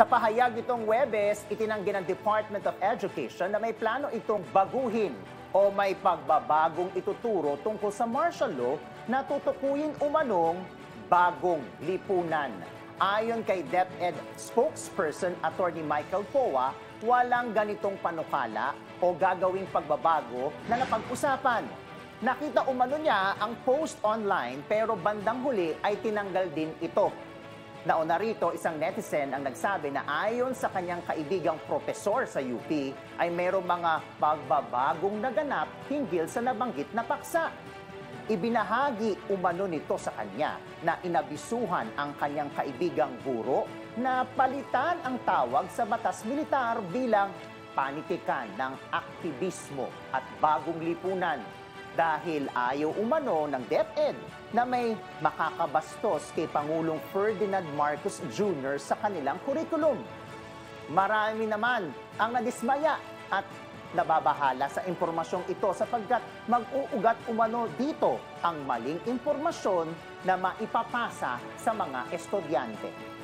Sa pahayag nitong Huwebes, itinanggi ng Department of Education na may plano itong baguhin o may pagbabagong ituturo tungkol sa martial law na tutukuyin umanong bagong lipunan. Ayon kay DepEd spokesperson Attorney Michael Poa, walang ganitong panukala o gagawing pagbabago na napag-usapan. Nakita umano niya ang post online pero bandang huli ay tinanggal din ito. Nauna rito, isang netizen ang nagsabi na ayon sa kanyang kaibigang propesor sa UP ay mayroong mga pagbabagong naganap hinggil sa nabanggit na paksa. Ibinahagi umano nito sa kanya na inabisuhan ang kanyang kaibigang guro na palitan ang tawag sa batas militar bilang panitikan ng aktivismo at bagong lipunan. Dahil ayaw umano ng DepEd na may makakabastos kay Pangulong Ferdinand Marcos Jr. sa kanilang kurikulum. Marami naman ang nadismaya at nababahala sa impormasyong ito sapagkat mag-uugat umano dito ang maling impormasyon na maipapasa sa mga estudyante.